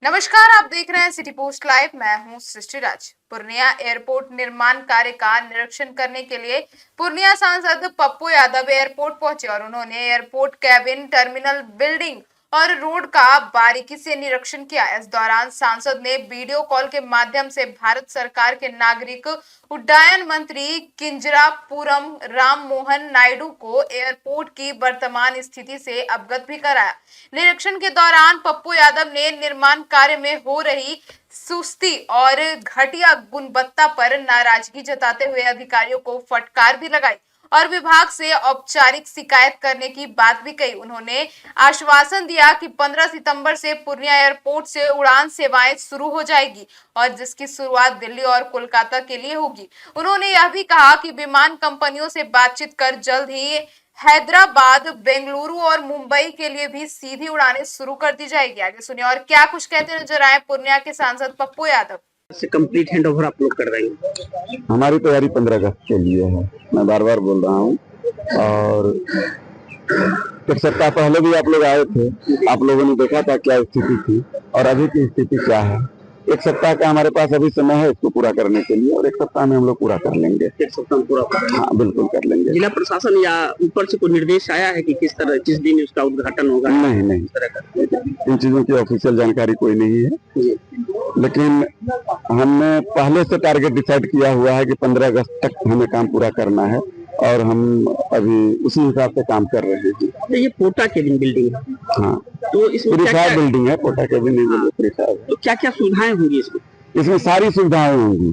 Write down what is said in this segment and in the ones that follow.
नमस्कार, आप देख रहे हैं सिटी पोस्ट लाइव। मैं हूं सृष्टि राज। पूर्णिया एयरपोर्ट निर्माण कार्य का निरीक्षण करने के लिए पूर्णिया सांसद पप्पू यादव एयरपोर्ट पहुंचे और उन्होंने एयरपोर्ट कैबिन, टर्मिनल बिल्डिंग और रोड का बारीकी से निरीक्षण किया। इस दौरान सांसद ने वीडियो कॉल के माध्यम से भारत सरकार के नागरिक उड्डयन मंत्री किंजरापुरम राम मोहन नायडू को एयरपोर्ट की वर्तमान स्थिति से अवगत भी कराया। निरीक्षण के दौरान पप्पू यादव ने निर्माण कार्य में हो रही सुस्ती और घटिया गुणवत्ता पर नाराजगी जताते हुए अधिकारियों को फटकार भी लगाई और विभाग से औपचारिक शिकायत करने की बात भी कही। उन्होंने आश्वासन दिया कि 15 सितंबर से पूर्णिया एयरपोर्ट से उड़ान सेवाएं शुरू हो जाएगी और जिसकी शुरुआत दिल्ली और कोलकाता के लिए होगी। उन्होंने यह भी कहा कि विमान कंपनियों से बातचीत कर जल्द ही हैदराबाद, बेंगलुरु और मुंबई के लिए भी सीधी उड़ानें शुरू कर दी जाएगी। आगे सुनिए और क्या कुछ कहते नजर आए पूर्णिया के सांसद पप्पू यादव। से कंप्लीट हैंड ओवर आप लोग कर रहे हैं। हमारी तैयारी 15 अगस्त के लिए है, मैं बार बार बोल रहा हूँ। और एक सप्ताह पहले भी आप लोग आए थे, आप लोगों ने देखा था क्या स्थिति थी और अभी की स्थिति क्या है। एक सप्ताह का हमारे पास अभी समय है इसको पूरा करने के लिए और एक सप्ताह में हम लोग पूरा कर लेंगे। एक सप्ताह में पूरा? हाँ, बिल्कुल कर लेंगे। जिला प्रशासन या ऊपर से कोई निर्देश आया है कि किस तरह किस दिन उसका उद्घाटन होगा? नहीं, इन चीजों की ऑफिशियल जानकारी कोई नहीं है, लेकिन हमने पहले से टारगेट डिसाइड किया हुआ है कि 15 अगस्त तक हमें काम पूरा करना है और हम अभी उसी हिसाब से काम कर रहे हैं। तो ये पोटा केबिन बिल्डिंग है? हाँ, तो इसमें क्या बिल्डिंग है, पोटा केबिन नहीं बोले, प्रीफैब है। तो क्या क्या सुविधाएं होंगी इसमें? इसमें सारी सुविधाएं होंगी,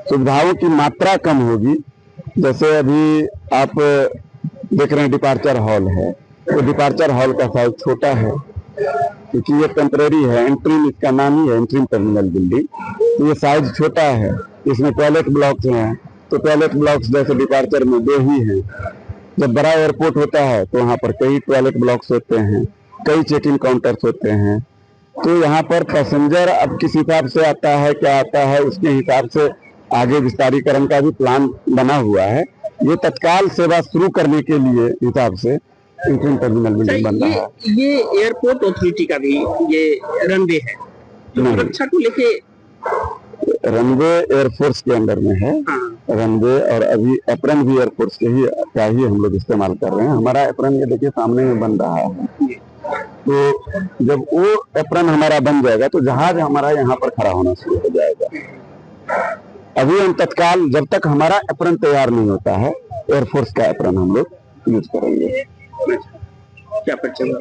सुविधाओं की मात्रा कम होगी। जैसे अभी आप देख रहे हैं डिपार्चर हॉल है, तो डिपार्चर हॉल का साइज छोटा है क्योंकि ये टेम्परेरी है। एंट्रीम इसका नाम ही है, एंट्रीम टर्मिनल बिल्डिंग। ये साइज छोटा है, इसमें टॉयलेट ब्लॉक्स हैं, तो टॉयलेट ब्लॉक्स जैसे डिपार्चर में 2 ही हैं। जब बड़ा एयरपोर्ट होता है तो वहाँ पर कई टॉयलेट ब्लॉक्स होते हैं, कई चेक इन काउंटर्स होते हैं। तो यहाँ पर पैसेंजर अब किस हिसाब से आता है, क्या आता है, उसके हिसाब से आगे विस्तारीकरण का भी प्लान बना हुआ है। ये तत्काल सेवा शुरू करने के लिए हिसाब से इंट्रीम टर्मिनल बिल्डिंग बन रहा है। ये एयरपोर्ट अथॉरिटी का भी ये रनवे है, सुरक्षा को लेके रनवे एयरफोर्स के अंदर में है। हाँ। रनवे और अभी एप्रन भी एयरफोर्स के ही का ही हम लोग इस्तेमाल कर रहे हैं। हमारा एप्रन ये देखिए सामने में बन रहा है, तो जब वो एप्रन हमारा बन जाएगा तो जहाज हमारा यहाँ पर खड़ा होना शुरू हो जाएगा। अभी हम तत्काल जब तक हमारा एप्रन तैयार नहीं होता है, एयरफोर्स का एप्रन हम लोग यूज करेंगे। क्या परिचय?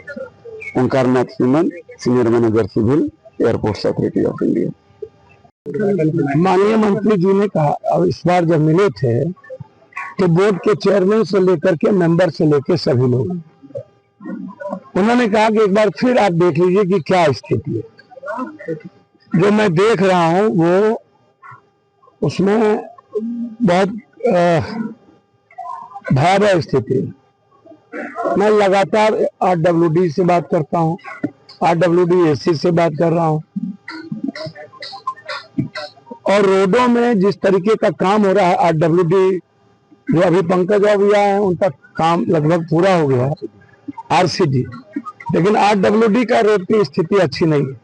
Omkar Nath Suman, senior manager civil, airport authority of India. माननीय मंत्री जी ने कहा, अब इस बार जब मिले थे तो बोर्ड के चेयरमैन से लेकर के मेंबर से लेकर सभी लोग, उन्होंने कहा कि एक बार फिर आप देख लीजिए कि क्या स्थिति है। जो मैं देख रहा हूं वो उसमें बहुत भयावह स्थिति है। मैं लगातार RWD से बात करता हूं, RWD-AC से बात कर रहा हूं और रोडों में जिस तरीके का काम हो रहा है, RWD जो अभी पंकज भैया है उनका काम लगभग पूरा हो गया, RCD, लेकिन RWD का रोड की स्थिति अच्छी नहीं है।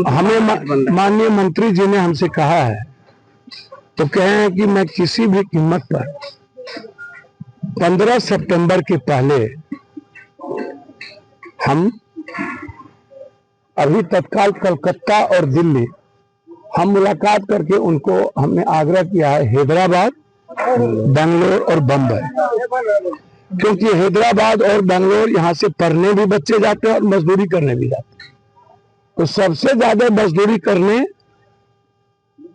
हमें माननीय मंत्री जी ने हमसे कहा है, तो कहे हैं कि मैं किसी भी कीमत पर 15 सितंबर के पहले हम अभी तत्काल कलकत्ता और दिल्ली हम मुलाकात करके उनको हमने आग्रह किया है हैदराबाद, बेंगलोर और बम्बई, क्योंकि हैदराबाद और बेंगलोर यहाँ से पढ़ने भी बच्चे जाते हैं और मजदूरी करने भी जाते हैं। तो सबसे ज्यादा मजदूरी करने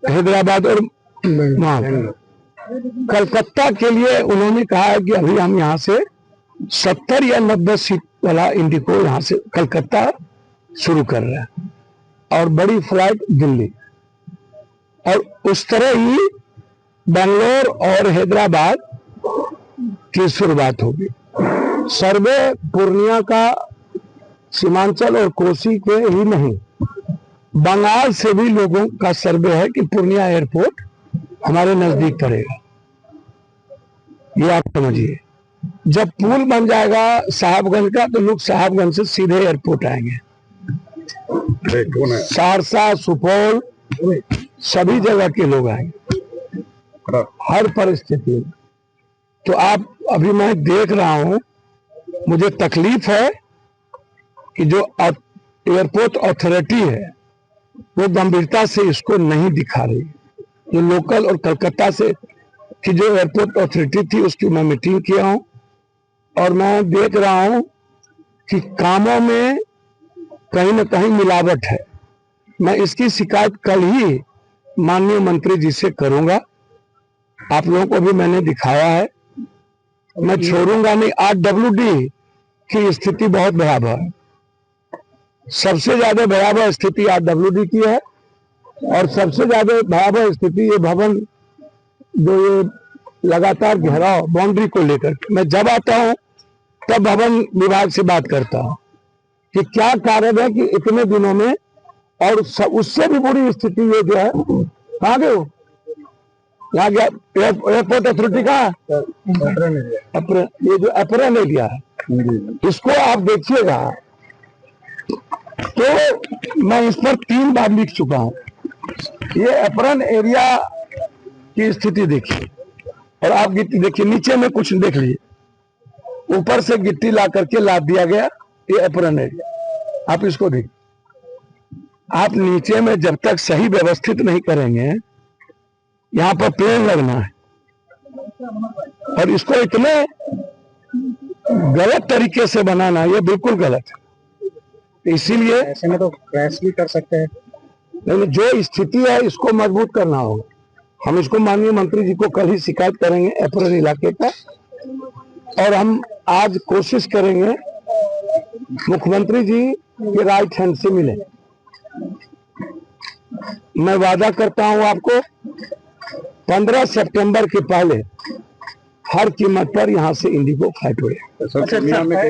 हैदराबाद और कलकत्ता के लिए उन्होंने कहा है कि अभी हम यहाँ से 70 या 90 सीट वाला इंडिको यहाँ से कलकत्ता शुरू कर रहे हैं और बड़ी फ्लाइट दिल्ली, और उस तरह ही बेंगलोर और हैदराबाद की शुरुआत होगी। सर्वे पूर्णिया का सीमांचल और कोसी के ही नहीं, बंगाल से भी लोगों का सर्वे है कि पूर्णिया एयरपोर्ट हमारे नजदीक पड़ेगा, ये आप समझिए। जब पुल बन जाएगा साहबगंज का तो लोग साहबगंज से सीधे एयरपोर्ट आएंगे। सहरसा, सुपौल, सभी जगह के लोग आएंगे हर परिस्थिति में। तो आप अभी मैं देख रहा हूं, मुझे तकलीफ है कि जो एयरपोर्ट अथॉरिटी है वो गंभीरता से इसको नहीं दिखा रही। जो लोकल और कलकत्ता से की जो एयरपोर्ट अथॉरिटी थी उसकी मैं मीटिंग किया हूं और मैं देख रहा हूं कि कामों में कहीं न कहीं मिलावट है। मैं इसकी शिकायत कल ही माननीय मंत्री जी से करूंगा। आप लोगों को भी मैंने दिखाया है, मैं छोड़ूंगा नहीं। RWD की स्थिति बहुत भयावह है, सबसे ज्यादा भयावह स्थिति RWD की है और सबसे ज्यादा भयावह स्थिति ये भवन जो ये लगातार घेराव बाउंड्री को लेकर। मैं जब आता हूं तब भवन विभाग से बात करता हूं कि क्या कारण है कि इतने दिनों में, और उससे भी बुरी स्थिति ये जो है। कहाँ गए हो? यहाँ गया एयरपोर्ट अथॉरिटी का ये जो एप्रन एरिया है इसको आप देखिएगा। तो मैं इस पर 3 बार लिख चुका हूं। ये एप्रन एरिया की स्थिति देखिए और आप गिट्टी देखिए, नीचे में कुछ देख लीजिए, ऊपर से गिट्टी ला करके लाद दिया गया। ये एप्रन एरिया आप इसको देखिए। आप नीचे में जब तक सही व्यवस्थित नहीं करेंगे, यहाँ पर पेड़ लगना है और इसको इतने गलत तरीके से बनाना, ये बिल्कुल गलत है। इसीलिए ऐसे में तो क्रैश भी कर सकते हैं। लेकिन जो स्थिति है इसको मजबूत करना होगा। हम इसको माननीय मंत्री जी को कल ही शिकायत करेंगे एप्रन इलाके का, और हम आज कोशिश करेंगे मुख्यमंत्री जी के राइट हैंड से मिले। मैं वादा करता हूं आपको 15 सितंबर के पहले हर कीमत पर यहां से इंडिगो फ्लाइट उड़े।